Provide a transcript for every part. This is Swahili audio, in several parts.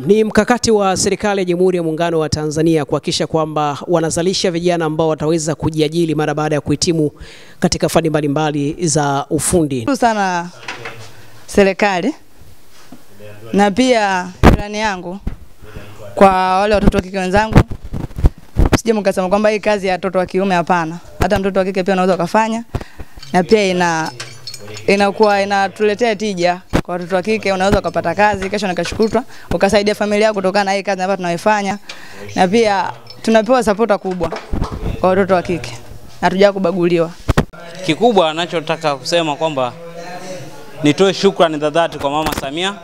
Ni mkakati wa serikali ya Jamhuri ya Muungano wa Tanzania kuhakikisha kwamba wanazalisha vijana ambao wataweza kujiajiri mara baada ya kuhitimu katika fani mbalimbali za ufundi. Sana serikali na pia plani yangu kwa wale watoto wa kike wenzangu, sije mkasema kwamba hii kazi ya watoto wa kiume, hapana. Hata mtoto wa kike pia anaweza kufanya, na pia inakuwa inatuletea tija. Kwa watoto wa kike unaweza kupata kazi kesho na kashukutwa ukasaidia familia yako kutokana na hii kazi ambayo tunaifanya, na pia tunapewa support kubwa kwa watoto wa kike. Hatuja kubaguliwa. Kikubwa anachotaka kusema kwamba nitoe shukrani za dhati kwa Mama Samia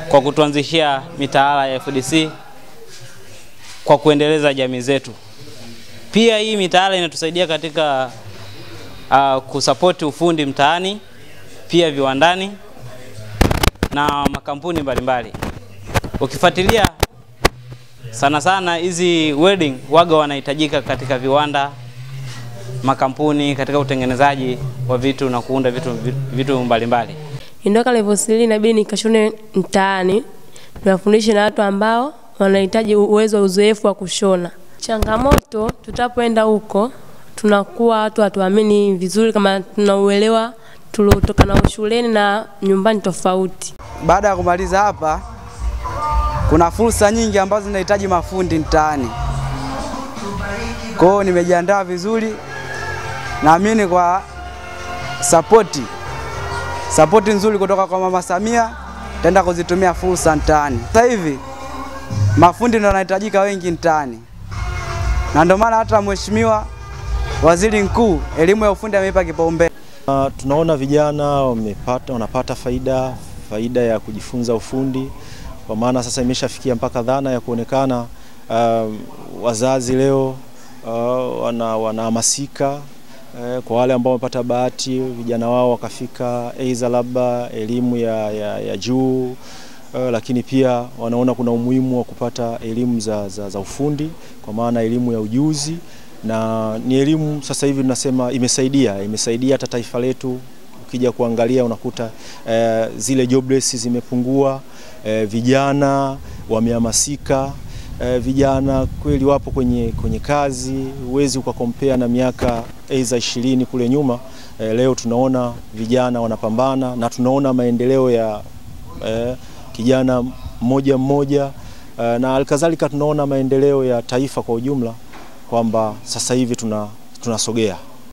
kwa kutuanzishia mitaala ya FDC kwa kuendeleza jamii zetu. Pia hii mitaala inatusaidia katika kusupport ufundi mtaani, pia viwandani na makampuni mbalimbali. Ukifuatilia sana hizi welding waga wanahitajika katika viwanda, makampuni, katika utengenezaji wa vitu na kuunda vitu mbalimbali. Indoka level 3 inabidi nikashone mtaani, tunafundisha na watu ambao wanahitaji uwezo, uzoefu wa kushona. Changamoto tutapoenda huko tunakuwa watu hatuamini vizuri kama tunauelewa tulotoka na shuleni na nyumbani tofauti. Baada ya kumaliza hapa kuna fursa nyingi ambazo zinahitaji mafundi mtaani. Kwa hiyo nimejiandaa vizuri, naamini kwa support nzuri kutoka kwa Mama Samia tenda kuzitumia fursa mtaani. Sasa hivi mafundi ndio wanahitajika wengi mtaani, na ndio maana hata Mheshimiwa Waziri Mkuu elimu ya ufundi ameipa kipaumbele. Tunaona vijana wanapata faida ya kujifunza ufundi, kwa maana sasa imeshafikia mpaka dhana ya kuonekana wazazi leo wanahamasika kwa wale ambao wamepata bahati vijana wao wakafika aidha labda elimu ya juu, lakini pia wanaona kuna umuhimu wa kupata elimu za ufundi, kwa maana elimu ya ujuzi, na ni elimu sasa hivi tunasema imesaidia hata taifa letu. Ukija kuangalia unakuta zile jobless zimepungua, vijana wamehamasika, vijana kweli wapo kwenye kazi. Huwezi ukakompea na miaka 20 kule nyuma. Leo tunaona vijana wanapambana na tunaona maendeleo ya kijana mmoja, na alikadhalika tunaona maendeleo ya taifa kwa ujumla, kwamba sasa hivi tunasogea.